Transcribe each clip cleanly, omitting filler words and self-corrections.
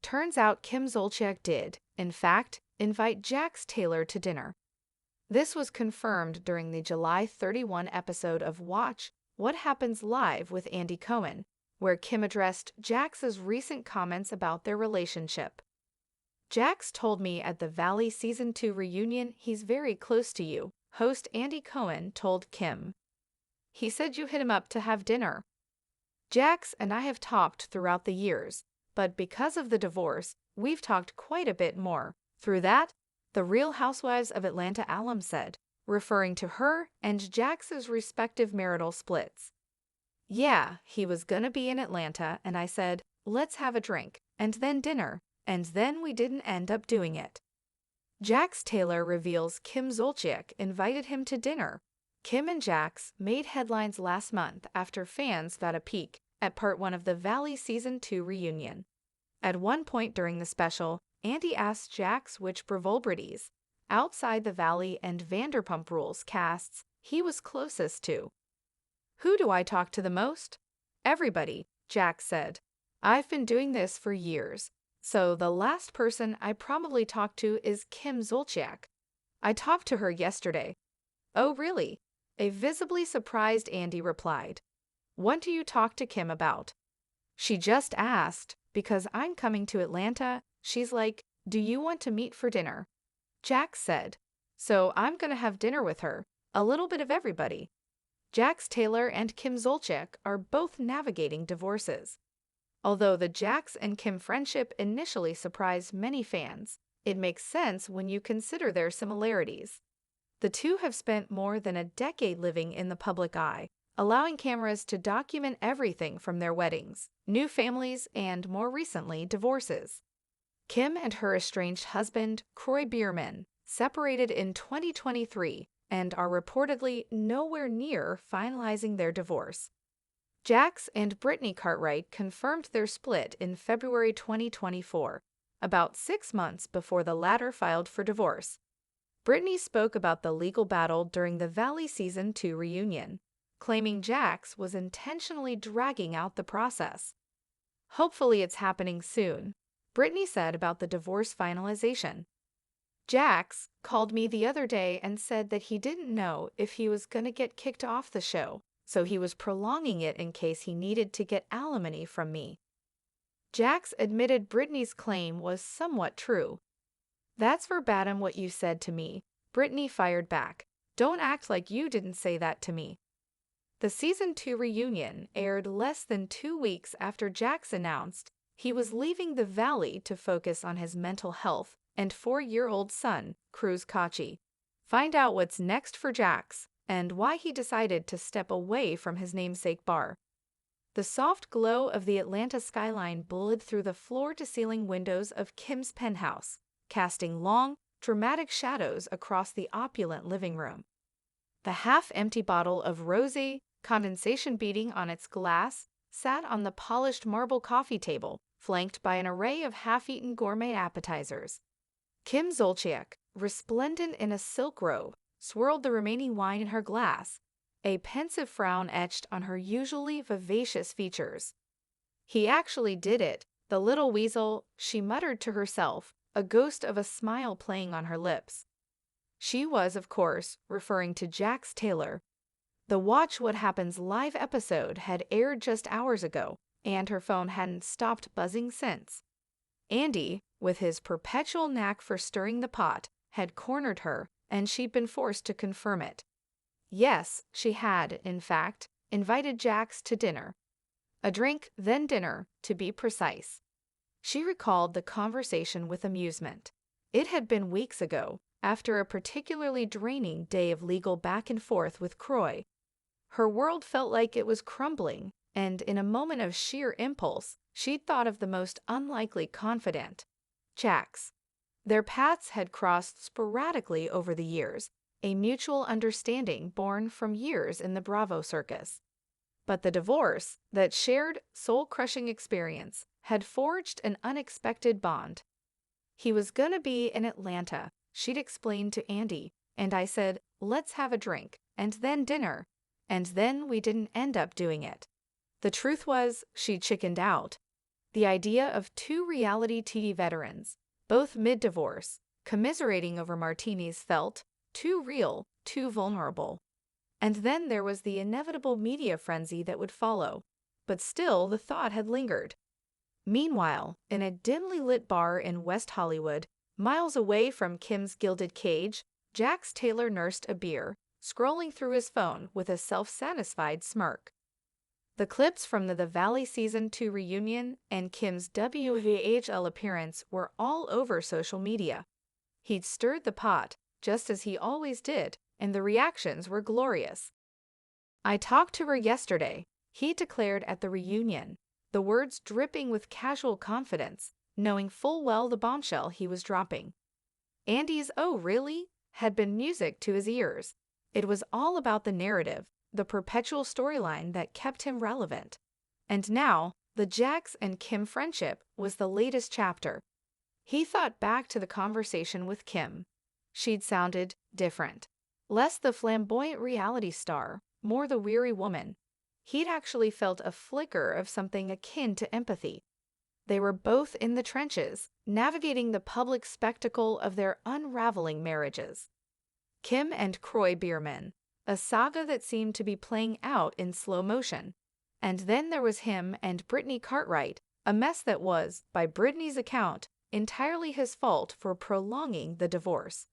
Turns out Kim Zolciak did, in fact, invite Jax Taylor to dinner. This was confirmed during the July 31 episode of Watch What Happens Live with Andy Cohen, where Kim addressed Jax's recent comments about their relationship. Jax told me at the Valley Season 2 reunion he's very close to you, host Andy Cohen told Kim. He said you hit him up to have dinner. Jax and I have talked throughout the years, but because of the divorce, we've talked quite a bit more. Through that, the Real Housewives of Atlanta alum said, referring to her and Jax's respective marital splits. Yeah, he was gonna be in Atlanta, and I said, let's have a drink, and then dinner, and then we didn't end up doing it. Jax Taylor reveals Kim Zolciak invited him to dinner. Kim and Jax made headlines last month after fans got a peek at part 1 of the Valley Season 2 reunion. At one point during the special, Andy asked Jax which Bravobrities, outside the Valley and Vanderpump Rules casts, he was closest to. Who do I talk to the most? Everybody, Jax said. I've been doing this for years, so the last person I probably talked to is Kim Zolciak. I talked to her yesterday. Oh, really? A visibly surprised Andy replied. What do you talk to Kim about? She just asked, because I'm coming to Atlanta. She's like, do you want to meet for dinner? Jax said, so I'm gonna have dinner with her, a little bit of everybody. Jax Taylor and Kim Zolciak are both navigating divorces. Although the Jax and Kim friendship initially surprised many fans, it makes sense when you consider their similarities. The two have spent more than a decade living in the public eye, allowing cameras to document everything from their weddings, new families, and more recently, divorces. Kim and her estranged husband, Kroy Biermann, separated in 2023 and are reportedly nowhere near finalizing their divorce. Jax and Brittany Cartwright confirmed their split in February 2024, about 6 months before the latter filed for divorce. Brittany spoke about the legal battle during the Valley Season 2 reunion, claiming Jax was intentionally dragging out the process. Hopefully it's happening soon, Brittany said about the divorce finalization. Jax called me the other day and said that he didn't know if he was going to get kicked off the show, so he was prolonging it in case he needed to get alimony from me. Jax admitted Brittany's claim was somewhat true. That's verbatim what you said to me, Brittany fired back. Don't act like you didn't say that to me. The Season 2 reunion aired less than 2 weeks after Jax announced he was leaving the Valley to focus on his mental health and 4-year-old son, Cruz Kachi. Find out what's next for Jax and why he decided to step away from his namesake bar. The soft glow of the Atlanta skyline bullied through the floor-to-ceiling windows of Kim's penthouse, casting long, dramatic shadows across the opulent living room. The half-empty bottle of rosé, condensation beating on its glass, sat on the polished marble coffee table, flanked by an array of half-eaten gourmet appetizers. Kim Zolciak, resplendent in a silk robe, swirled the remaining wine in her glass, a pensive frown etched on her usually vivacious features. He actually did it, the little weasel, she muttered to herself, a ghost of a smile playing on her lips. She was, of course, referring to Jax Taylor. The Watch What Happens Live episode had aired just hours ago, and her phone hadn't stopped buzzing since. Andy, with his perpetual knack for stirring the pot, had cornered her, and she'd been forced to confirm it. Yes, she had, in fact, invited Jax to dinner. A drink, then dinner, to be precise. She recalled the conversation with amusement. It had been weeks ago, after a particularly draining day of legal back and forth with Kroy. Her world felt like it was crumbling, and in a moment of sheer impulse, she'd thought of the most unlikely confidant, Jax. Their paths had crossed sporadically over the years, a mutual understanding born from years in the Bravo circus. But the divorce, that shared, soul-crushing experience, had forged an unexpected bond. He was gonna be in Atlanta, she'd explained to Andy, and I said, let's have a drink, and then dinner, and then we didn't end up doing it. The truth was, she chickened out. The idea of two reality TV veterans, both mid-divorce, commiserating over martinis felt too real, too vulnerable. And then there was the inevitable media frenzy that would follow. But still, the thought had lingered. Meanwhile, in a dimly lit bar in West Hollywood, miles away from Kim's gilded cage, Jax Taylor nursed a beer, scrolling through his phone with a self-satisfied smirk. The clips from the Valley Season 2 reunion and Kim's WVHL appearance were all over social media. He'd stirred the pot, just as he always did, and the reactions were glorious. "I talked to her yesterday," he declared at the reunion, the words dripping with casual confidence, knowing full well the bombshell he was dropping. Andy's "oh, really?" had been music to his ears. It was all about the narrative, the perpetual storyline that kept him relevant. And now, the Jax and Kim friendship was the latest chapter. He thought back to the conversation with Kim. She'd sounded different. Less the flamboyant reality star, more the weary woman. He'd actually felt a flicker of something akin to empathy. They were both in the trenches, navigating the public spectacle of their unraveling marriages. Kim and Croy Bierman, a saga that seemed to be playing out in slow motion. And then there was him and Brittany Cartwright, a mess that was, by Brittany's account, entirely his fault for prolonging the divorce.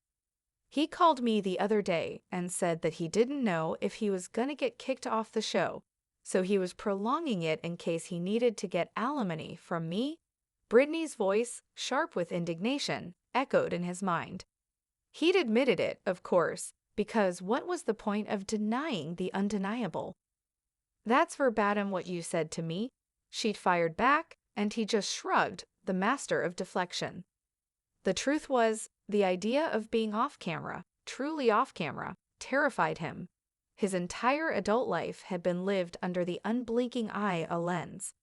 "He called me the other day and said that he didn't know if he was gonna get kicked off the show, so he was prolonging it in case he needed to get alimony from me." Brittany's voice, sharp with indignation, echoed in his mind. He'd admitted it, of course, because what was the point of denying the undeniable? "That's verbatim what you said to me," she'd fired back, and he just shrugged, the master of deflection. The truth was, the idea of being off camera, truly off camera, terrified him. His entire adult life had been lived under the unblinking eye of a lens.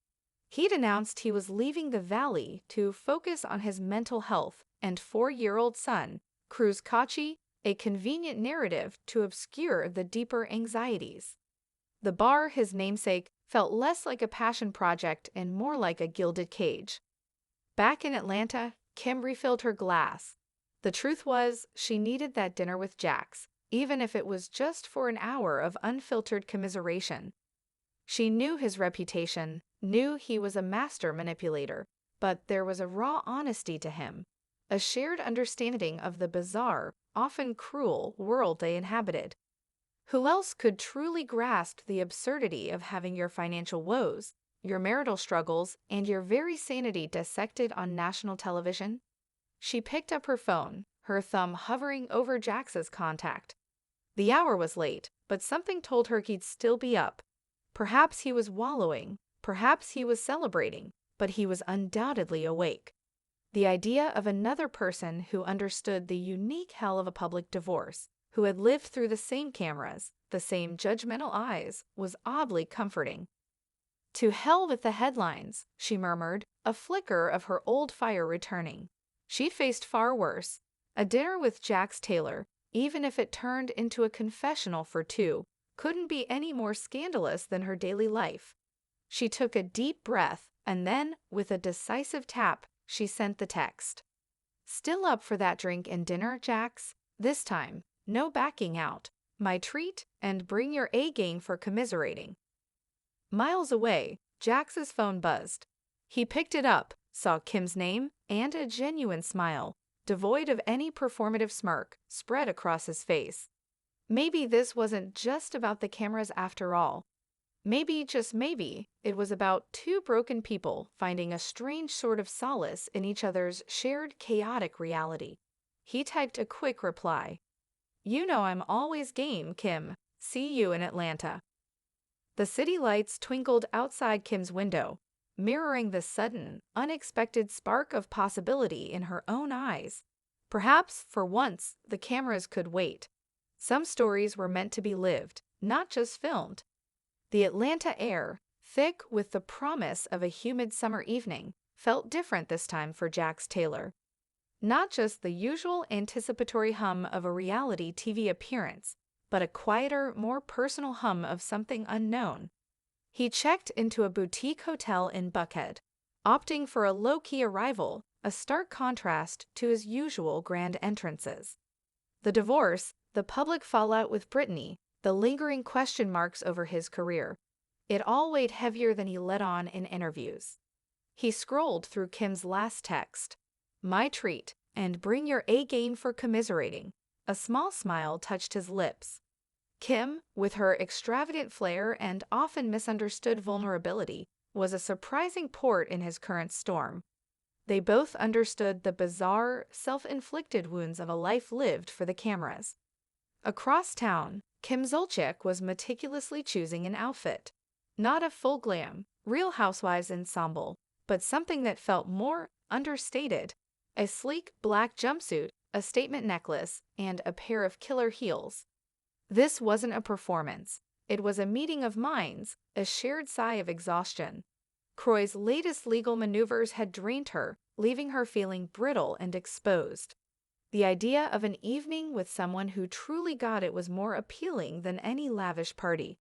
He'd announced he was leaving the Valley to focus on his mental health and 4-year-old son, Cruz Kachi, a convenient narrative to obscure the deeper anxieties. The bar, his namesake, felt less like a passion project and more like a gilded cage. Back in Atlanta, Kim refilled her glass. The truth was, she needed that dinner with Jax, even if it was just for an hour of unfiltered commiseration. She knew his reputation, knew he was a master manipulator, but there was a raw honesty to him, a shared understanding of the bizarre, often cruel world they inhabited. Who else could truly grasp the absurdity of having your financial woes, your marital struggles, and your very sanity dissected on national television? She picked up her phone, her thumb hovering over Jax's contact. The hour was late, but something told her he'd still be up. Perhaps he was wallowing, perhaps he was celebrating, but he was undoubtedly awake. The idea of another person who understood the unique hell of a public divorce, who had lived through the same cameras, the same judgmental eyes, was oddly comforting. "To hell with the headlines," she murmured, a flicker of her old fire returning. She'd faced far worse. A dinner with Jax Taylor, even if it turned into a confessional for two, couldn't be any more scandalous than her daily life. She took a deep breath, and then, with a decisive tap, she sent the text. "Still up for that drink and dinner, Jax? This time, no backing out. My treat, and bring your A-game for commiserating." Miles away, Jax's phone buzzed. He picked it up, saw Kim's name, and a genuine smile, devoid of any performative smirk, spread across his face. Maybe this wasn't just about the cameras after all. Maybe, just maybe, it was about two broken people finding a strange sort of solace in each other's shared chaotic reality. He typed a quick reply. "You know I'm always game, Kim. See you in Atlanta." The city lights twinkled outside Kim's window, mirroring the sudden, unexpected spark of possibility in her own eyes. Perhaps, for once, the cameras could wait. Some stories were meant to be lived, not just filmed. The Atlanta air, thick with the promise of a humid summer evening, felt different this time for Jax Taylor. Not just the usual anticipatory hum of a reality TV appearance, but a quieter, more personal hum of something unknown. He checked into a boutique hotel in Buckhead. opting for a low-key arrival, a stark contrast to his usual grand entrances. The divorce, the public fallout with Brittany, the lingering question marks over his career. It all weighed heavier than he let on in interviews. He scrolled through Kim's last text, "My treat, and bring your A game for commiserating." A small smile touched his lips. Kim, with her extravagant flair and often misunderstood vulnerability, was a surprising port in his current storm. They both understood the bizarre, self-inflicted wounds of a life lived for the cameras. Across town, Kim Zolciak was meticulously choosing an outfit. Not a full glam, Real Housewives ensemble, but something that felt more understated. A sleek black jumpsuit, a statement necklace, and a pair of killer heels. This wasn't a performance. It was a meeting of minds, a shared sigh of exhaustion. Croy's latest legal maneuvers had drained her, leaving her feeling brittle and exposed. The idea of an evening with someone who truly got it was more appealing than any lavish party.